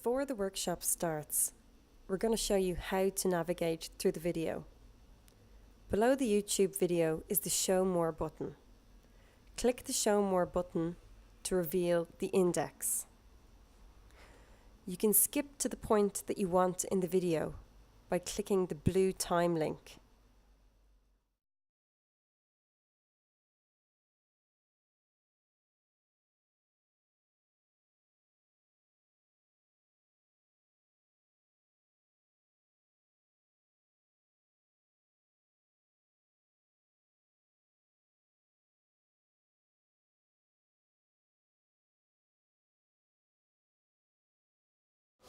Before the workshop starts, we're going to show you how to navigate through the video. Below the YouTube video is the Show More button. Click the Show More button to reveal the index. You can skip to the point that you want in the video by clicking the blue time link.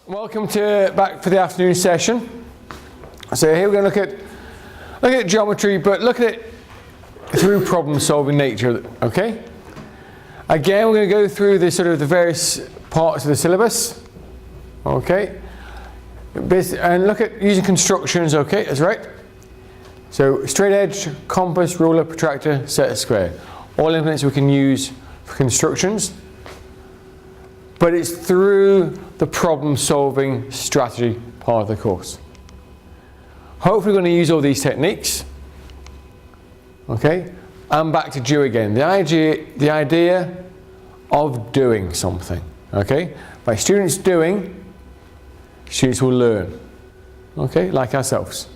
Welcome back for the afternoon session. So here we're going to look at geometry, but look at it through problem-solving nature. Okay. Again, we're going to go through the various parts of the syllabus. Okay. And look at using constructions. Okay, that's right. So straight edge, compass, ruler, protractor, set square. All implements we can use for constructions. But it's through the problem-solving strategy part of the course. Hopefully we're going to use all these techniques. Okay? And back to do again. The idea of doing something. Okay? By students doing, students will learn. Okay? Like ourselves.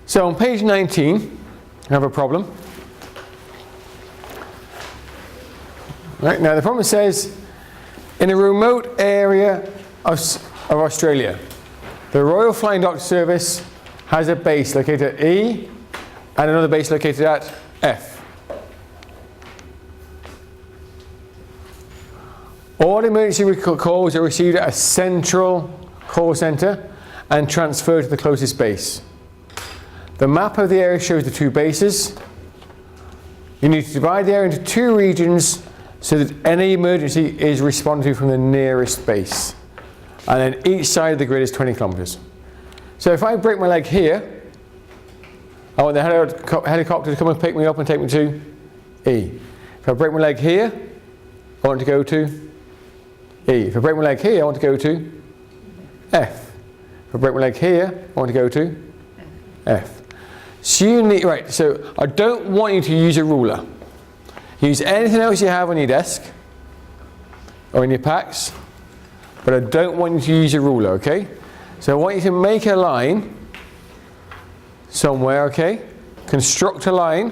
So on page 19, I have a problem. Right, now the problem says, in a remote area of Australia, the Royal Flying Doctor Service has a base located at E and another base located at F. All emergency calls are received at a central call centre and transferred to the closest base. The map of the area shows the two bases. You need to divide the area into two regions so that any emergency is responded to from the nearest base. And then each side of the grid is 20 kilometers. So if I break my leg here, I want the helicopter to come and pick me up and take me to E. If I break my leg here, I want to go to E. If I break my leg here, I want to go to F. If I break my leg here, I want to go to F. So you need, right, so I don't want you to use a ruler. Use anything else you have on your desk or in your packs, but I don't want you to use a ruler, okay? So I want you to make a line somewhere, okay? Construct a line.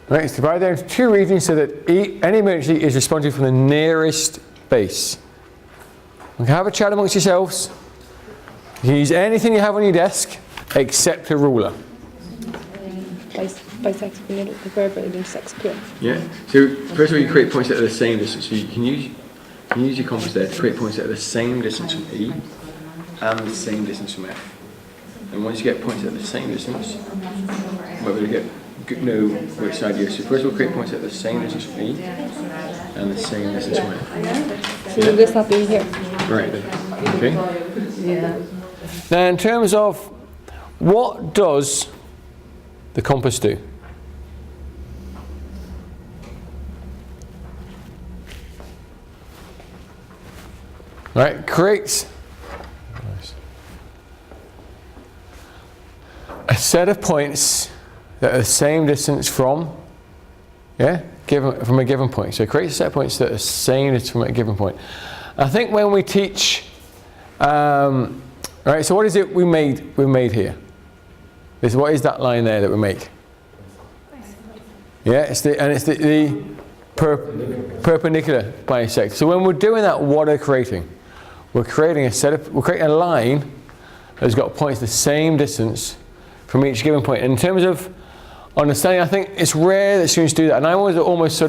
Right, it's divided into two regions so that any emergency is responded from the nearest base. Okay, have a chat amongst yourselves. You use anything you have on your desk except a ruler. Bisector, the verb intersects clear. Yeah. So first of all, you create points that are the same distance. So you can use your compass there to create points that are the same distance from E and the same distance from F. And once you get points that are the same distance, we're going to know which side you go. So first of all, create points that are the same distance from E and the same distance from F. So will this not be here? Right there. Okay. Yeah. Now, in terms of what does the compass do? Right, creates a set of points that are the same distance from, from a given point. So it creates a set of points that are the same distance from a given point. I think when we teach, right, so what is it we made here? What is that line there that we make? Yeah, it's the perpendicular bisector. So when we're doing that, what are we creating? We're creating a line that's got points the same distance from each given point. And in terms of understanding, I think it's rare that students do that. And I was almost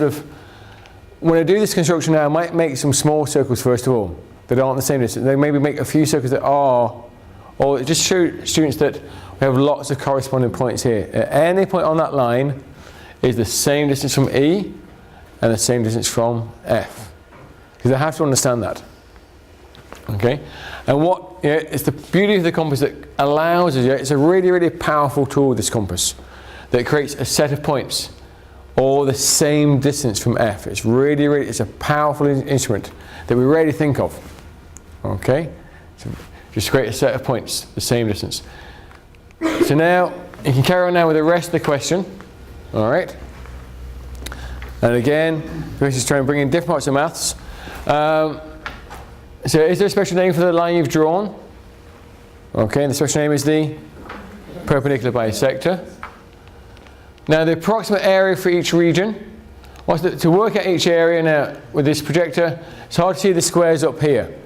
when I do this construction now, I might make some small circles first of all that aren't the same distance. They maybe make a few circles that are, or just show students that we have lots of corresponding points here. At any point on that line is the same distance from E and the same distance from F. Because they have to understand that. Okay? And it's the beauty of the compass that allows us, it's a really, really powerful tool, this compass, that creates a set of points or the same distance from F. It's really, it's a powerful instrument that we rarely think of. Okay? So just create a set of points, the same distance. So now, you can carry on now with the rest of the question. All right? And again, we're just trying to bring in different parts of maths. So is there a special name for the line you've drawn? Okay, and the special name is the perpendicular bisector. Now the approximate area for each region, to work out each area now with this projector, it's hard to see the squares up here.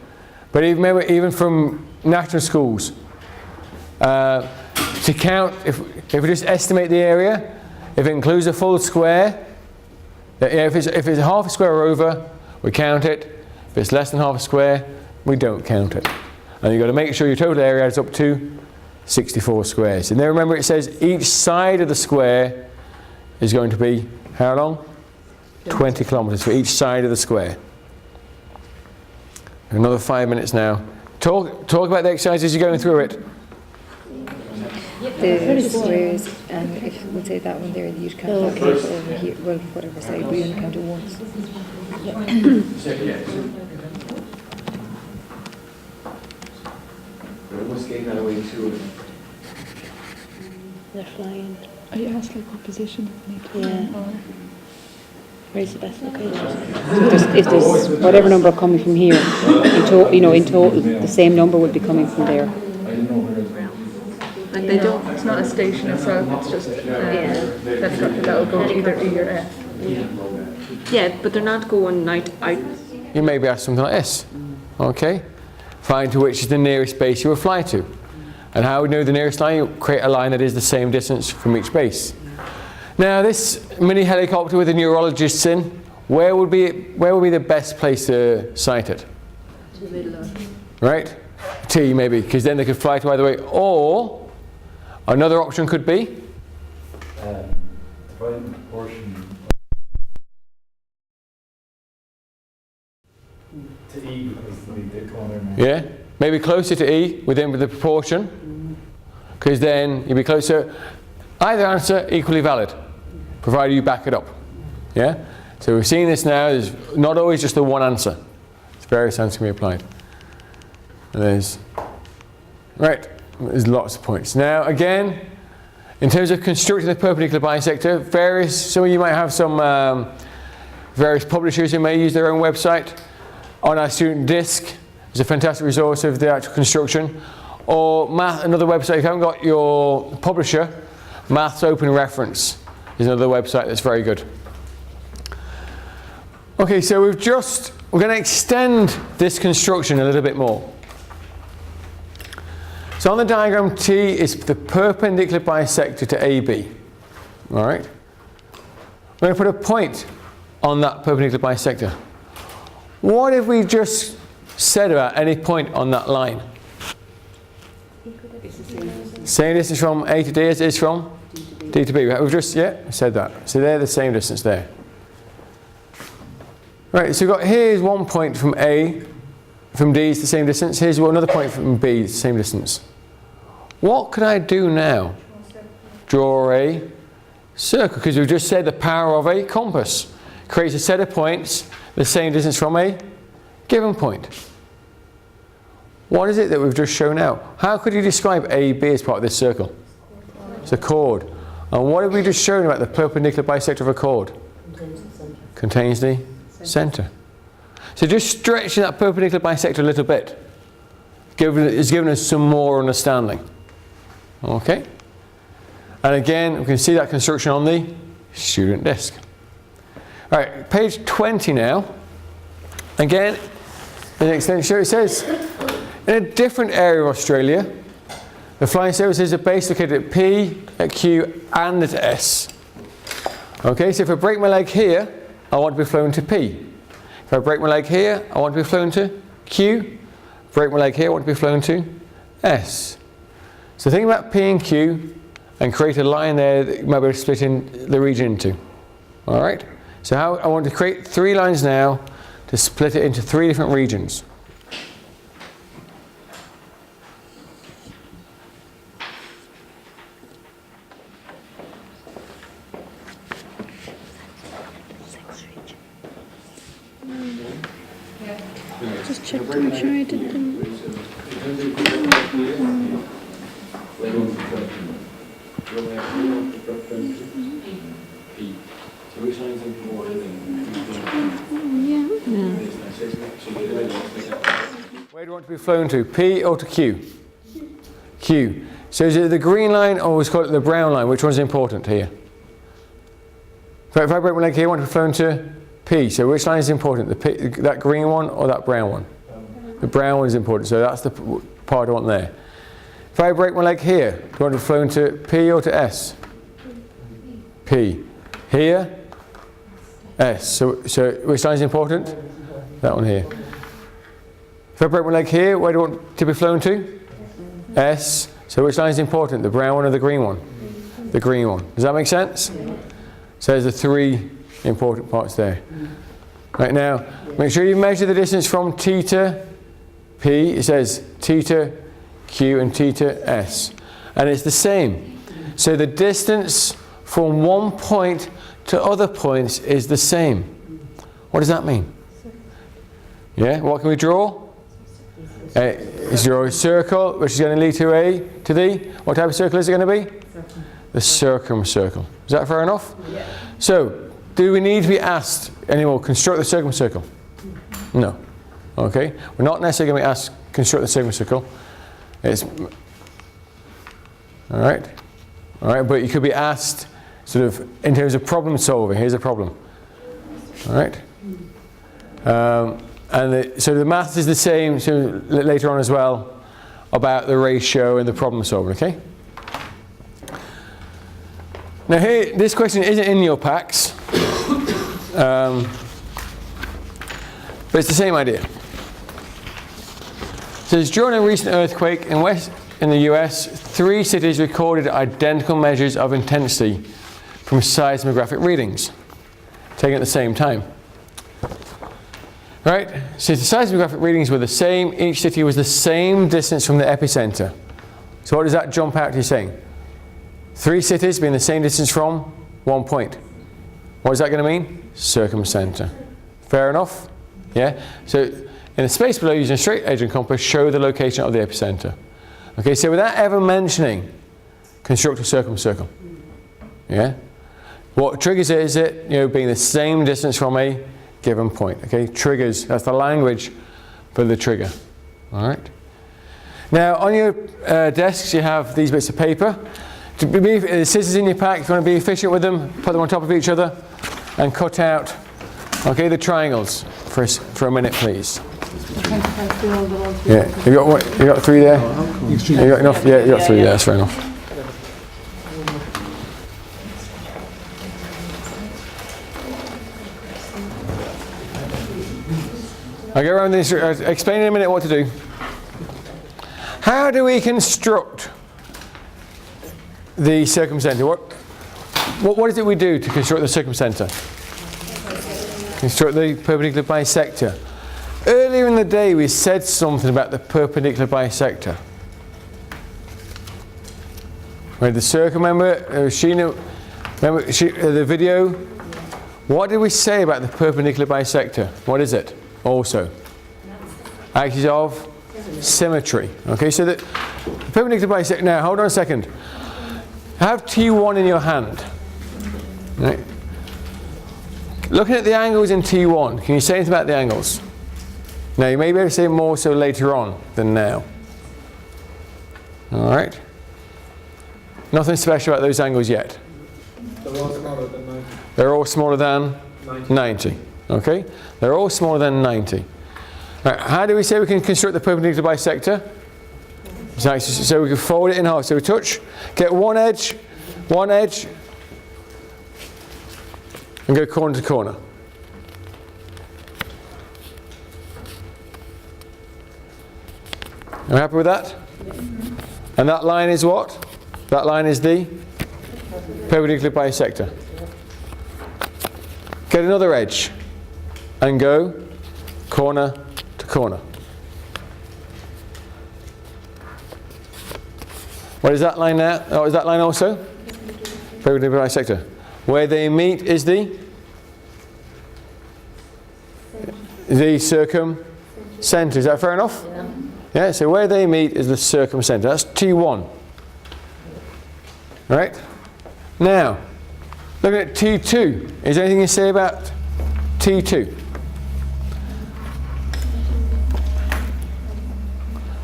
But remember, even from national schools, to count, if we just estimate the area, if it includes a full square, if it's half a square or over, we count it. If it's less than half a square, we don't count it. And you've got to make sure your total area adds up to 64 squares. And then remember, it says each side of the square is going to be how long? 20 kilometers for each side of the square. Another 5 minutes now. Talk about the exercise as you're going through it. The squares, and if we'll say that one there, you'd count that case over here, well, whatever side, we only count it once. They're flying. Are you asking what position they need to Yeah. Where's the best location? So if there's whatever number coming from here, in total, the same number would be coming from there. And they don't, it's not a station itself, it's just that'll go to either E or F. Yeah, but they're not going out. You may be asked something like this. Okay? Find to which is the nearest base you will fly to. And how would you know the nearest line? You create a line that is the same distance from each base. Now this mini helicopter with the neurologists in, where would be the best place to sight it? To the middle of it. Right? T maybe, because then they could fly to either way. Or another option could be to E because the corner. yeah, maybe closer to E within the proportion, because then you'd be closer. Either answer equally valid, provided you back it up. Yeah. So we're seeing this now. There's not always just the one answer. It's various answers can be applied. And there's lots of points. Now again, in terms of constructing the perpendicular bisector, some of you might have some various publishers who may use their own website. On our student disc is a fantastic resource of the actual construction. Or another website, if you haven't got your publisher, Maths Open Reference is another website that's very good. Okay, so we're going to extend this construction a little bit more. So on the diagram, T is the perpendicular bisector to AB. All right? We're going to put a point on that perpendicular bisector. What if we just said about any point on that line? Same distance from A to D as it is from D to B. We've just said that. So they're the same distance there. Right, so we've got here's one point from A, from D is the same distance. Here's another point from B, the same distance. What could I do now? Draw a circle, because we've just said the power of a compass creates a set of points the same distance from a given point. What is it that we've just shown out? How could you describe AB as part of this circle? It's a chord. And what have we just shown about the perpendicular bisector of a chord? Contains the center. So just stretching that perpendicular bisector a little bit has given us some more understanding. Okay? And again, we can see that construction on the student disc. All right, page 20 now. Again, in the extension, it says, in a different area of Australia, the flying surface is a base located at P, at Q, and at S. Okay, so if I break my leg here, I want to be flown to P. If I break my leg here, I want to be flown to Q. Break my leg here, I want to be flown to S. So think about P and Q and create a line there that you might be able to split in the region into. All right? So I want to create 3 lines now to split it into 3 different regions. Just check to make sure I did them. Where do you want to be flown to? P or to Q? Q. So is it the green line or let's call it the brown line? Which one's important here? So if I break my leg here, I want to be flown to P. So which line is important? That green one or that brown one? The brown one is important. So that's the part I want there. If I break my leg here, do you want to be flown to P or to S? P. Here, S. So which line is important? That one here. If I break my leg here, where do I want to be flown to? S. So which line is important? The brown one or the green one? The green one. Does that make sense? So there's the three important parts there. Right now, make sure you measure the distance from T to P. It says T to Q and T to S. And it's the same. So the distance from one point to other points is the same. What does that mean? Yeah, what can we draw? Is draw a circle, which is going to lead to A, to D. What type of circle is it going to be? The circumcircle. Is that fair enough? Yeah. So, do we need to be asked anymore, construct the circumcircle? No. Okay? We're not necessarily going to be asked, construct the circumcircle. It's, alright? Alright, but you could be asked, sort of, in terms of problem solving. Here's a problem. Alright? So the math is the same so later on as well about the ratio and the problem solving, okay? Now here, this question isn't in your packs, but it's the same idea. So it's during a recent earthquake in the US, 3 cities recorded identical measures of intensity from seismographic readings, taken at the same time. Right, so the seismographic readings were the same, each city was the same distance from the epicenter. So what does that jump out to you saying? 3 cities being the same distance from 1 point. What is that going to mean? Circumcenter. Fair enough? Yeah? So in the space below, using a straight edge and compass, show the location of the epicenter. Okay, so without ever mentioning, construct a circumcircle. Yeah? What triggers it is it, being the same distance from a given point. Okay, triggers, that's the language for the trigger. All right. Now on your desks you have these bits of paper. Scissors in your pack, if you want to be efficient with them, put them on top of each other and cut out, okay, the triangles for a minute, please. Yeah, you got 3 there? You got enough? Yeah, you got 3 there, that's fair enough. I'll go around this, explain in a minute what to do. How do we construct the circumcenter? What is it we do to construct the circumcenter? Construct the perpendicular bisector. Earlier in the day we said something about the perpendicular bisector. Right, the circle, remember, the video? What did we say about the perpendicular bisector? What is it? Also, axis of symmetry. Okay, so the perpendicular bisector. Now, hold on a second. Have T1 in your hand. Right. Looking at the angles in T1, can you say anything about the angles? Now, you may be able to say more so later on than now. All right. Nothing special about those angles yet. They're all smaller than 90. They're all smaller than 90. Okay? They're all smaller than 90. Right, how do we say we can construct the perpendicular bisector? So we can fold it in half. So we touch, get one edge, and go corner to corner. Are you happy with that? And that line is what? That line is the perpendicular bisector. Get another edge and go corner to corner. What is that line now? Oh, is that line also? Perpendicular bisector. Where they meet is the the circumcenter. Is that fair enough? Yeah, so where they meet is the circumcenter. That's T1. Right? Now, looking at T2. Is there anything you say about T2?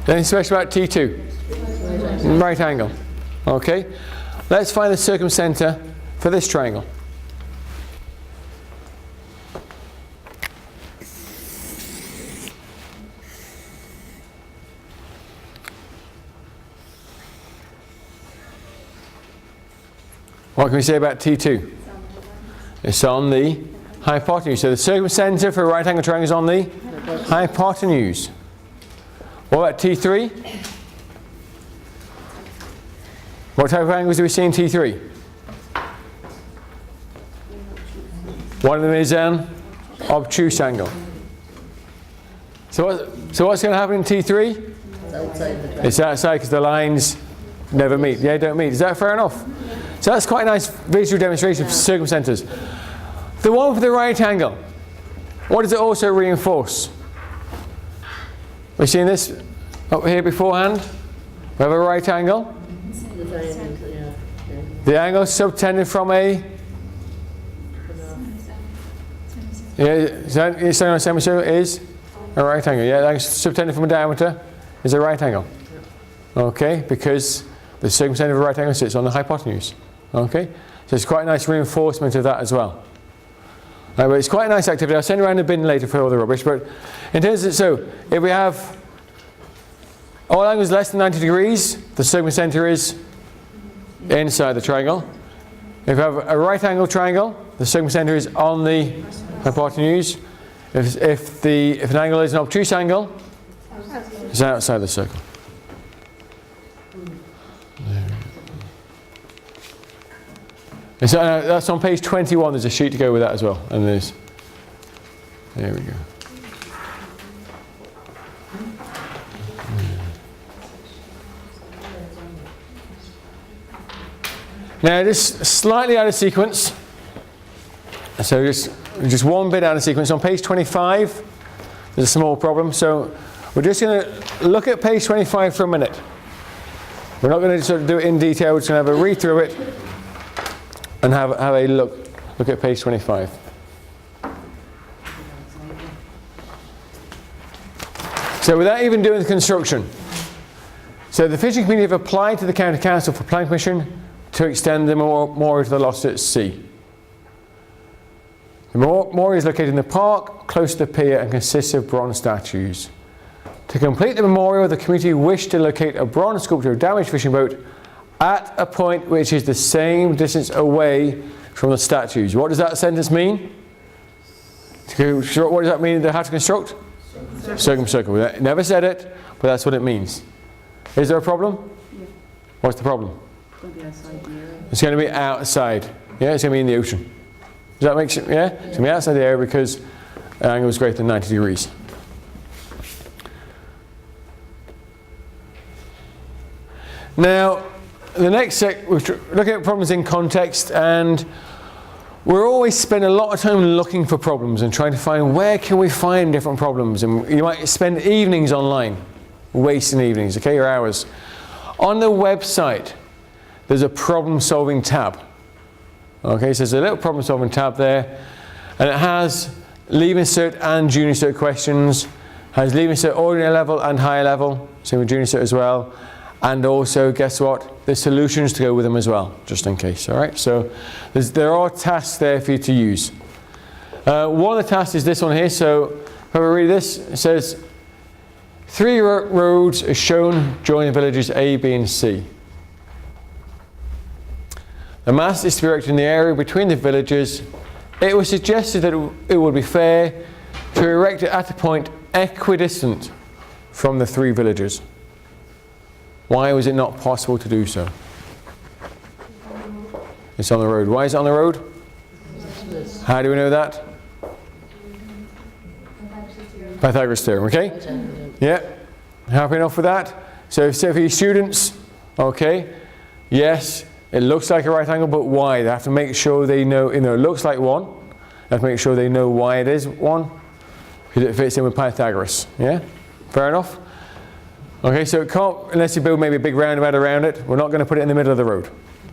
Anything special about T2? Right angle. Okay. Let's find the circumcenter for this triangle. What can we say about T2? It's on the hypotenuse. So the circumcenter for a right angle triangle is on the hypotenuse. What about T3? What type of angles do we see in T3? One of them is an obtuse angle. So what's going to happen in T3? It's outside because the lines never meet. Yeah, don't meet. Is that fair enough? So that's quite a nice visual demonstration of circumcenters. The one for the right angle, what does it also reinforce? We've seen this up here beforehand. We have a right angle. The angle subtended from a semicircle is a right angle. Yeah, the angle subtended from a diameter is a right angle. Okay, because the circumcenter of a right angle sits on the hypotenuse. Okay, so it's quite a nice reinforcement of that as well. But it's quite a nice activity. I'll send around a bin later for all the rubbish. But in terms of, so if we have all angles less than 90 degrees, the circumcenter is inside the triangle. If we have a right angle triangle, the circumcenter is on the hypotenuse. If an angle is an obtuse angle, it's outside the circle. And so that's on page 21. There's a sheet to go with that as well. And there we go. Now just slightly out of sequence. So just one bit out of sequence. On page 25, there's a small problem. So we're just going to look at page 25 for a minute. We're not going to sort of do it in detail. We're just going to have a read through it and have a look at page 25. So without even doing the construction. So the fishing community have applied to the County Council for planning permission to extend the mooring to the loss at sea. The mooring is located in the park, close to the pier, and consists of bronze statues. To complete the memorial, the community wished to locate a bronze sculpture of a damaged fishing boat at a point which is the same distance away from the statues. What does that sentence mean? What does that mean they have to construct? Circumcircle. They never said it, but that's what it means. Is there a problem? Yeah. What's the problem? It's going to be outside. Yeah, it's going to be in the ocean. Does that make sense? Yeah? It's going to be outside the area because the angle is greater than 90 degrees. Now, the next we're looking at problems in context, and we're always spend a lot of time looking for problems and trying to find where can we find different problems. And you might spend evenings online, wasting evenings, okay, or hours. On the website, there's a problem-solving tab. Okay, so there's a little problem-solving tab there, and it has Leaving Cert and Junior Cert questions, has Leaving Cert ordinary level and higher level, same with Junior Cert as well. And also, guess what? There's solutions to go with them as well, just in case. All right. So there are tasks there for you to use. One of the tasks is this one here. So if I read this, it says 3 roads are shown joining villages A, B, and C. The mast is to be erected in the area between the villages. It was suggested that it would be fair to erect it at a point equidistant from the 3 villages. Why was it not possible to do so? It's on the road. Why is it on the road? How do we know that? Pythagoras theorem, okay? Yeah? Happy enough with that? So for your students, okay, yes, it looks like a right angle, but why? They have to make sure they know, it looks like 1. They have to make sure they know why it is 1. because it fits in with Pythagoras. Yeah? Fair enough? Okay, so it can't, unless you build maybe a big roundabout around it, we're not going to put it in the middle of the road.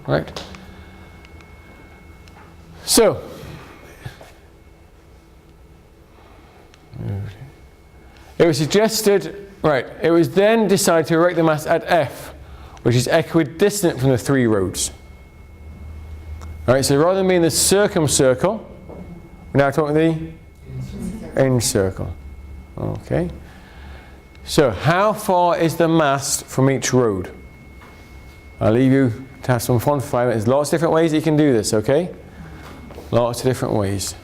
Right? So, it was suggested, right, it was then decided to erect the mast at F, which is equidistant from the 3 roads. Alright, so rather than being the circumcircle, we're now talking the encircle. Okay. So, how far is the mast from each road? I'll leave you to have some fun for 5 minutes. Lots of different ways that you can do this, okay? Lots of different ways.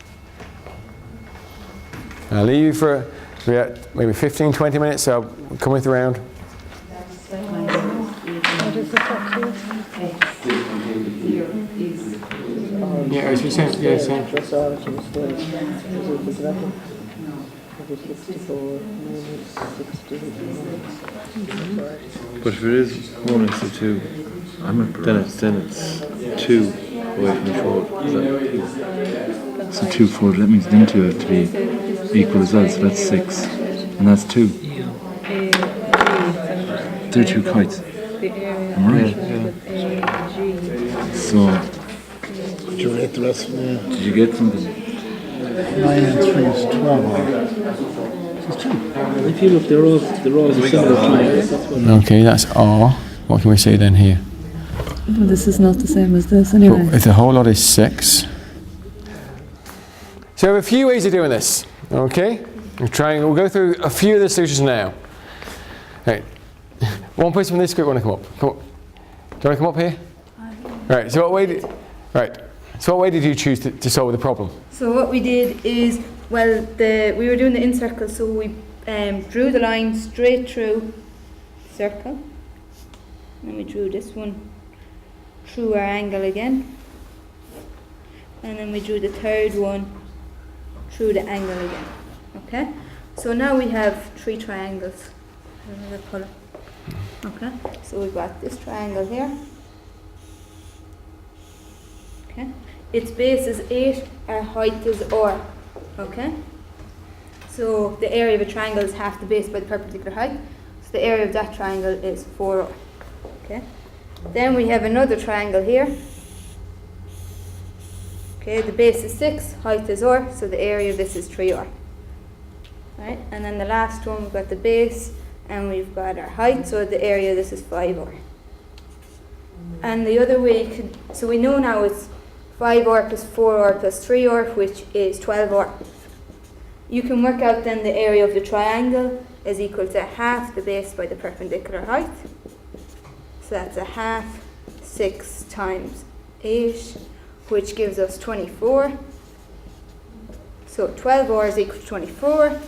I'll leave you for maybe 15, 20 minutes, so I'll come with around. Yeah, as we said, yeah, same. But if it is 1:2, then it's 2 away from the forward. So 2 forward, that means them 2 have to be equal as well, so that's 6. And that's 2. They're 2 kites. Am I right? So, Did you rate the rest? Yeah. did you get something? 9 and 3 is 12. It's 2. I feel if they're all similar triangles, that's what. Okay, that's R. What can we say then here? Well, this is not the same as this anyway. If the whole lot is 6. So we have a few ways of doing this. Okay? We'll go through a few of the solutions now. Right. One person from this group want to come up. Come up. Do you want to come up here? Right. So what way did you choose to solve the problem? So what we did is, well, we were doing the in-circle, so we drew the line straight through the circle. And we drew this one through our angle again. And then we drew the third one through the angle again. Okay? So now we have 3 triangles. Another colour. Okay? So we've got this triangle here. Okay? Its base is 8, our height is R. Okay? So the area of a triangle is half the base by the perpendicular height. So the area of that triangle is 4R. Okay? Then we have another triangle here. Okay, the base is 6, height is R, so the area of this is 3R. Right? And then the last one, we've got the base and we've got our height, so the area of this is 5R. And the other way, so we know now it's 5R plus 4R plus 3R, which is 12R. You can work out then the area of the triangle is equal to half the base by the perpendicular height. So that's a half 6 times 8, which gives us 24. So 12R is equal to 24.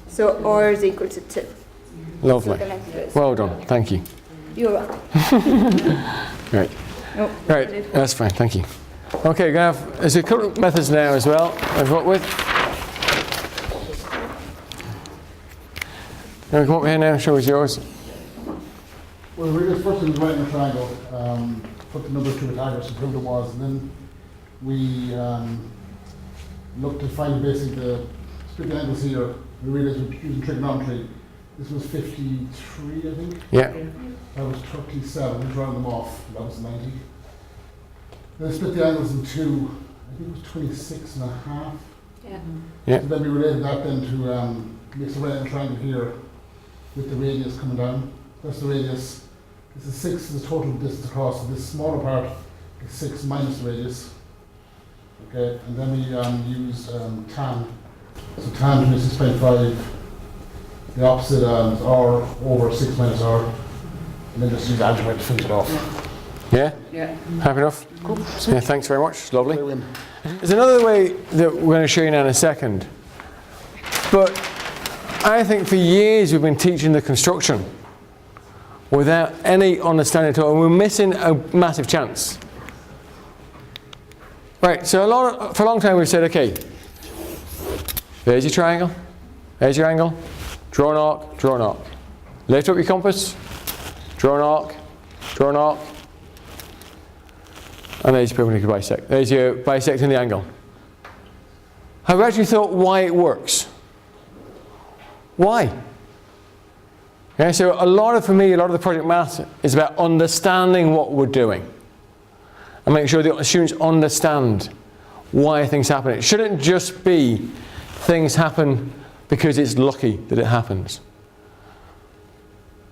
So R is equal to 2. Lovely. So Well done. Thank you. you're welcome. Right. Oh, Right. That's fine. Thank you. Okay, there's a couple of methods now as well I've worked with. Come up here now and show us yours. Well, we just first thing writing a triangle, put the number 2 Pythagoras and proved it was, and then we looked to find basically the split angles here. We realized we're using trigonometry. This was 53, I think. Yeah. That was 37. We rounded them off. That was 90. Then split the angles in 2. I think it was 26 and a half. Yeah. Yeah. So then we related that then to mix the right angle triangle here with the radius coming down. That's the radius. This is 6 is the total distance across. So this smaller part is 6 minus the radius. Okay, and then we use tan. So tan is 6.5. The opposite is r over 6 minus r. And then just use algebra to finish it off. Yeah? Yeah. Happy enough? Cool. Yeah, thanks very much. It's lovely. They win. There's another way that we're going to show you now in a second. But I think for years we've been teaching the construction without any understanding at all, and we're missing a massive chance. Right, so for a long time we've said, okay, there's your triangle, there's your angle, draw an arc, draw an arc. Lift up your compass, draw an arc, draw an arc, and there's your perpendicular bisect. There's your bisecting the angle. have you actually thought why it works? Why? Okay, so for me, a lot of the project math is about understanding what we're doing and making sure the students understand why things happen. It shouldn't just be things happen because it's lucky that it happens.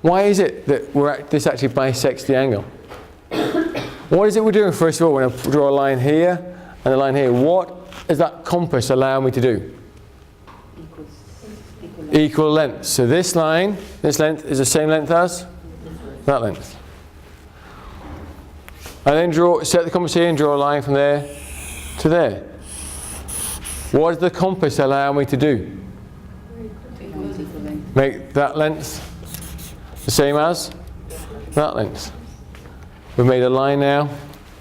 Why is it that this actually bisects the angle? What is it we're doing? First of all, we're going to draw a line here and a line here. What does that compass allow me to do? Equal length. So this line, this length is the same length as that length. And then set the compass here and draw a line from there to there. What does the compass allow me to do? Make that length the same as that length. We've made a line now.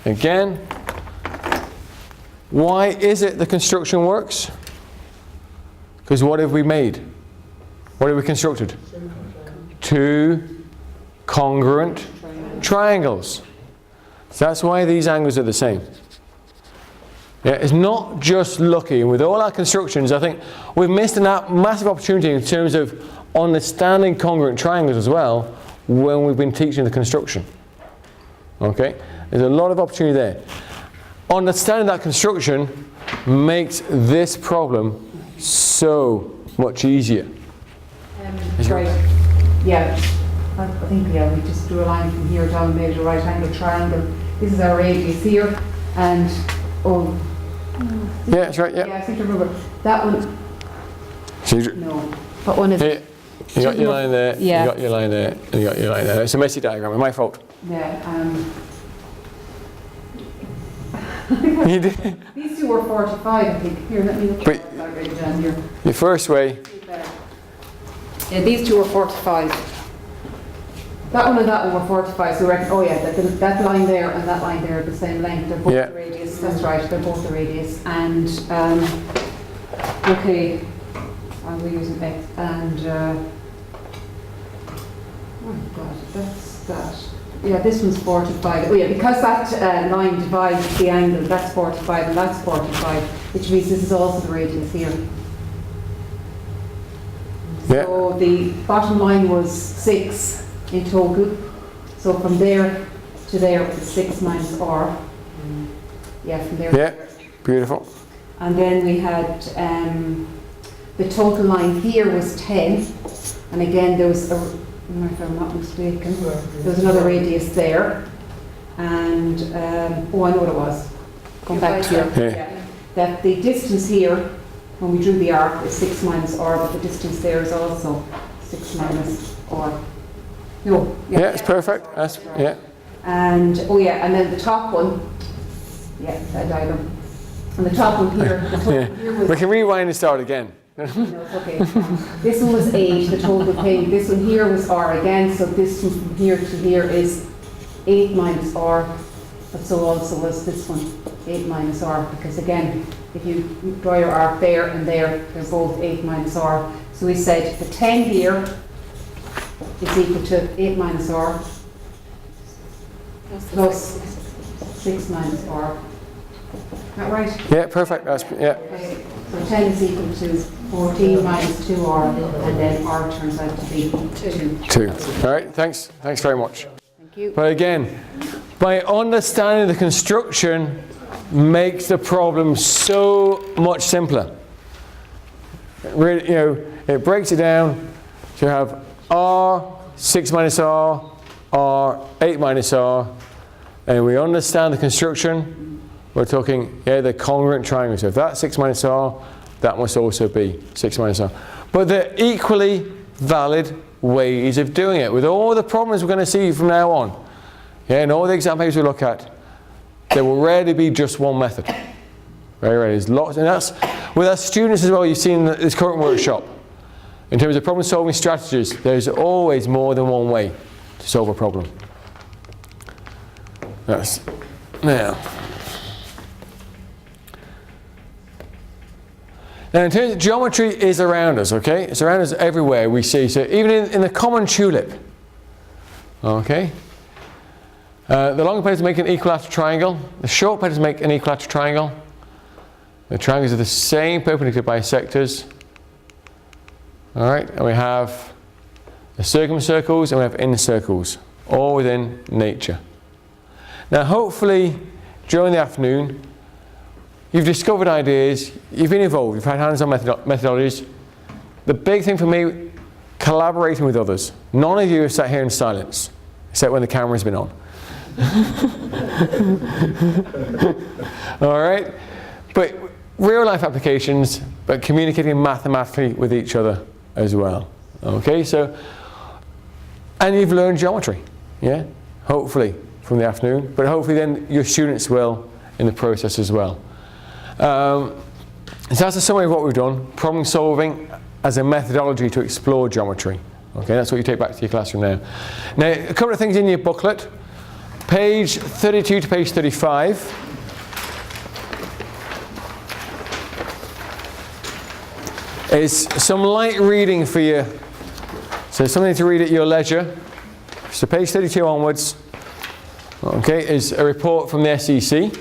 Again, why is it the construction works? Because what have we made? What have we constructed? Two congruent triangles. So that's why these angles are the same. Yeah, it's not just lucky. And with all our constructions, I think we've missed a massive opportunity in terms of understanding congruent triangles as well when we've been teaching the construction. Okay? There's a lot of opportunity there. Understanding that construction makes this problem so much easier. Right. Yeah. I think, we just drew a line from here down, made a right angle triangle. This is our radius here, and yeah, that's right, yeah. Yeah, I seem to remember. That one, So no. What one is it? You got your line there, yeah. you got your line there, and you got your line there. It's a messy diagram, it's my fault. Yeah, You did. these two were 45, I think. Here, let me look But- at that right down here. Your first way, Yeah, these two were 45. That one and that one were 45, so we reckon, that line there and that line there are the same length. They're both Yeah. the radius, that's right, they're both the radius. And, okay, we're using X, and, oh God, that's that. Yeah, this one's 45. Oh yeah, because that line divides the angle, that's 45 and that's 45, which means this is also the radius here. Yeah. So the bottom line was 6 in total. So from there to there it was 6 minus R. Yeah, from there to yeah, there. beautiful. And then we had the total line here was 10. And again there was, if I'm not mistaken, there was another radius there. And, I know what it was. Going back to here. Yeah. That the distance here, when we drew the arc, is 6 minus R, but the distance there is also 6 minus R. No. Yeah, it's perfect. That's, yeah. And, and then the top one, that diagram. And the top one here, the total Yeah. here was, We can rewind and start again. no, it's okay. This one was 8, the total thing. This one here was R again, so this one from here to here is 8 minus R, but so also was this one, 8 minus R, because again, if you draw your arc there and there, they're both 8 minus R. So we said the 10 here is equal to 8 minus R plus 6 minus R. Is that right? Yeah, perfect. That's, yeah. Okay. So 10 is equal to 14 minus 2R, and then R turns out to be 2. 2. All right, thanks. Thanks very much. Thank you. But again, by understanding the construction makes the problem so much simpler. Really, it breaks it down. So you have R, 6 minus R, R, 8 minus R, and we understand the construction. We're talking, the congruent triangle. So if that's 6 minus R, that must also be 6 minus R. But they're equally valid ways of doing it. With all the problems we're going to see from now on, and all the examples we look at, there will rarely be just one method. Very rarely. There's lots, and that's with our students as well. You've seen this current workshop. In terms of problem-solving strategies, there's always more than one way to solve a problem. That's now. Now, in terms of geometry, is around us. Okay, it's around us everywhere we see. So even in the common tulip. Okay. The long petals make an equilateral triangle. The short petals make an equilateral triangle. The triangles are the same perpendicular bisectors. All right, and we have the circumcircles and we have inner circles, all within nature. Now hopefully during the afternoon you've discovered ideas, you've been involved, you've had hands-on methodologies. The big thing for me, collaborating with others. None of you have sat here in silence, except when the camera's been on. All right, but real life applications, but communicating mathematically with each other as well. Okay, so, and you've learned geometry, yeah, hopefully from the afternoon, but hopefully then your students will in the process as well. So that's a summary of what we've done, problem solving as a methodology to explore geometry. Okay, that's what you take back to your classroom now. Now, a couple of things in your booklet, page 32 to page 35. Is some light reading for you, so something to read at your leisure. So page 32 onwards, okay, is a report from the SEC.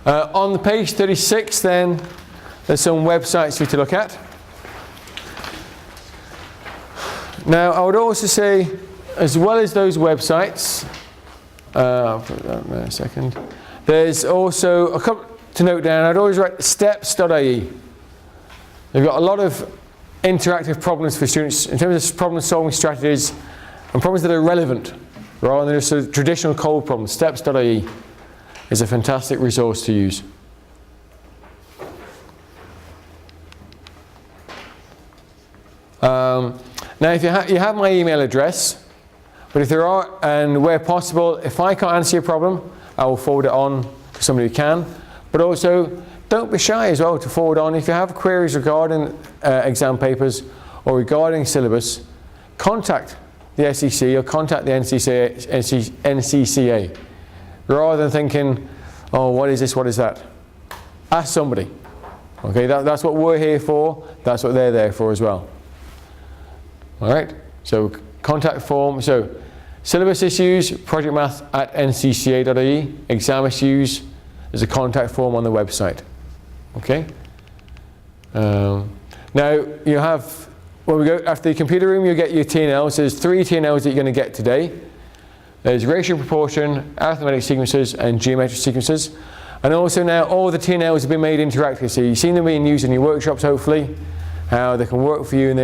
On the page 36 then, there's some websites for you to look at. Now I would also say, as well as those websites, I'll put that in a second, there's also a couple to note down. I'd always write steps.ie. They've got a lot of interactive problems for students in terms of problem solving strategies and problems that are relevant rather than just a traditional cold problem. Steps.ie is a fantastic resource to use. Now if you have my email address, but if there are, and where possible, if I can't answer your problem, I will forward it on to somebody who can. But also, don't be shy as well to forward on. If you have queries regarding exam papers or regarding syllabus, contact the SEC or contact the NCCA. Rather than thinking, oh, what is this, what is that? Ask somebody. Okay, that's what we're here for, that's what they're there for as well. All right, so contact form, so syllabus issues, projectmath@ncca.ie, exam issues, there's a contact form on the website. Okay. Now you have, when we go after the computer room, you get your T&Ls. There's 3 T&Ls that you're going to get today. There's ratio proportion, arithmetic sequences, and geometric sequences. And also now all the T&Ls have been made interactive. So you've seen them being used in your workshops, hopefully, how they can work for you, and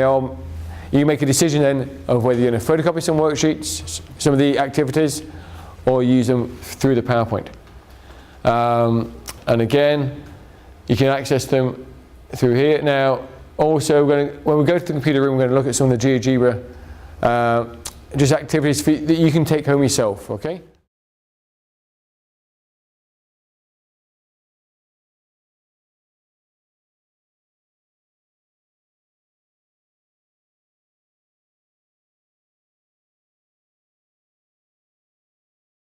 you make a decision then of whether you're going to photocopy some worksheets, some of the activities, or use them through the PowerPoint. And again, you can access them through here. Now, also, when we go to the computer room, we're going to look at some of the GeoGebra just activities that you can take home yourself, okay?